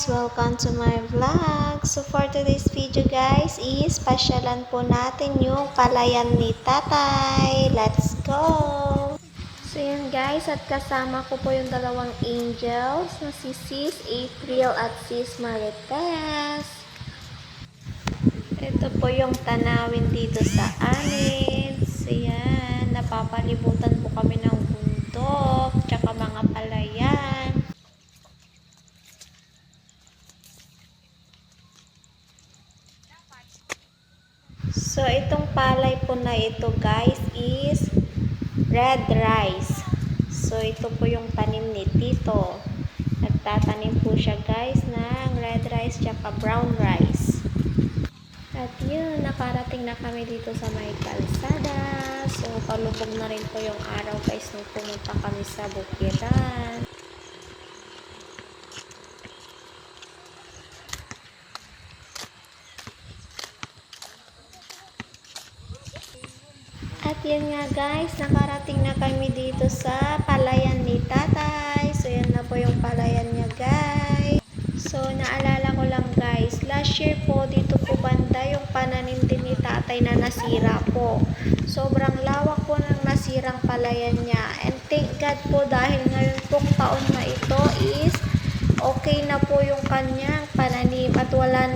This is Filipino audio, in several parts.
Welcome to my vlog. So for today's video guys is pasyalan po natin yung palayan ni tatay. Let's go! So yun guys, at kasama ko po yung dalawang angels na si Sis April at Sis Marites. Ito po yung tanawin dito sa amin. So yan, napapalibutan po kami ng bundok, tsaka mga palayan. So, itong palay po na ito guys is red rice. So, ito po yung tanim ni Tito. Nagtatanim po siya guys ng red rice tsaka brown rice. At yun, nakarating na kami dito sa may kalsada. So, palubog na rin po yung araw guys nung pumunta kami sa bukiran. At yun nga guys, nakarating na kami dito sa palayan ni tatay. So yan na po yung palayan niya guys. So naalala ko lang guys, last year po dito po banda yung pananim din ni tatay na nasira po. Sobrang lawak po ng nasirang palayan niya. And thank God po dahil ngayon pong taon na ito is okay na po yung kanyang pananim at wala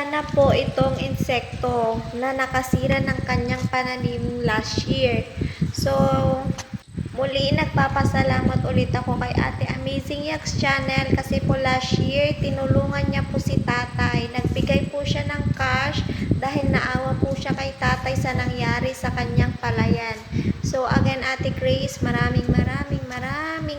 na po itong insekto na nakasira ng kanyang pananim last year. So, muli nagpapasalamat ulit ako kay Ate Amazing Yaks Channel kasi po last year tinulungan niya po si tatay. Nagbigay po siya ng cash dahil naawa po siya kay tatay sa nangyari sa kanyang palayan. So, again Ate Grace, maraming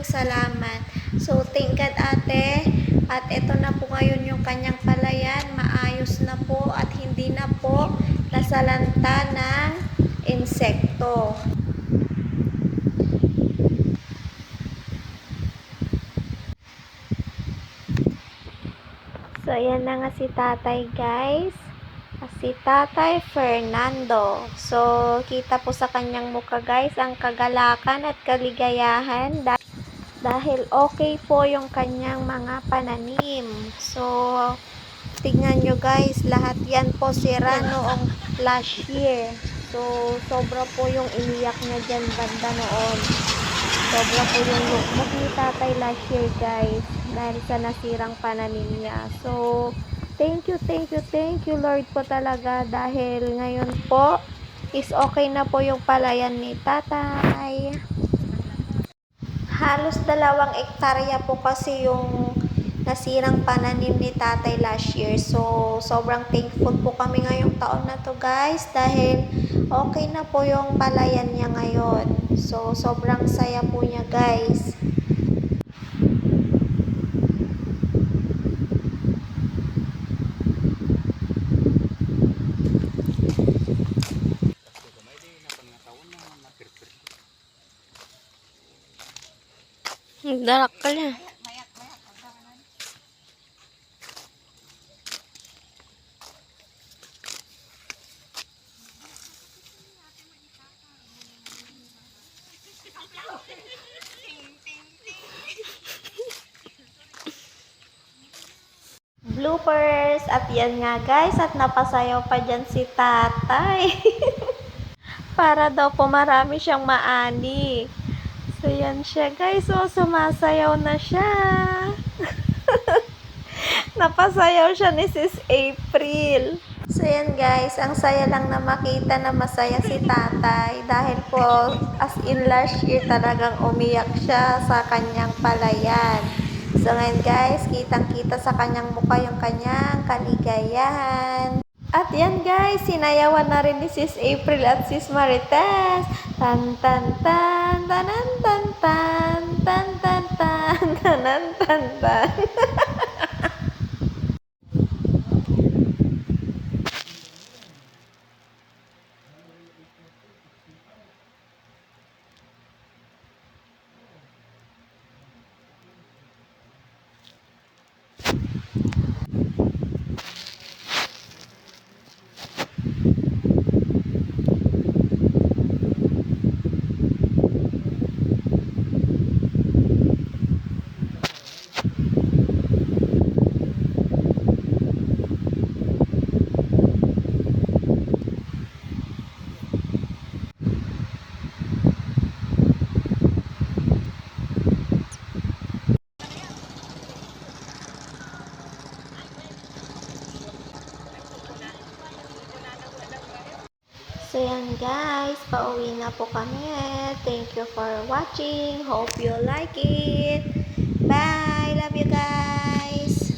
salamat. So, thank God ate. At ito na po ngayon yung kanyang palayan, maayos na po at hindi na po nasalanta ng insekto. So, ayan na nga si tatay guys. Si Tatay Fernando. So, kita po sa kanyang mukha guys ang kagalakan at kaligayahan dahil okay po yung kanyang mga pananim. So, tingnan nyo guys, lahat yan po sira noong last year. So, sobra po yung iniyak niya dyan banda noon. Sobra po yung lukmok ni tatay last year guys dahil sa nasirang pananim niya. So, thank you Lord po talaga dahil ngayon po is okay na po yung palayan ni tatay. Halos 2 hektarya po kasi yung nasirang pananim ni tatay last year. So, sobrang thankful po kami ngayong taon na to guys dahil okay na po yung palayan niya ngayon. So, sobrang saya po niya guys. Nagdarak ka na. Bloopers! At yan nga guys, at napasayaw pa dyan si tatay. Para daw po marami siyang maani. So, yan siya guys. So, sumasayaw na siya. Napasayaw siya ni Sis April. So, yan guys. Ang saya lang na makita na masaya si tatay. Dahil po, as in last year, talagang umiyak siya sa kanyang palayan. So, ngayon guys, kitang-kita sa kanyang mukha yung kanyang kaligayahan. At yan guys, sinayawan na rin ni Sis April at Sis Marites. Tan tan tan tanan tan tan tan tan tan tanan tan tan. So yan guys, pauwi na po kami. Thank you for watching. Hope you like it. Bye! Love you guys!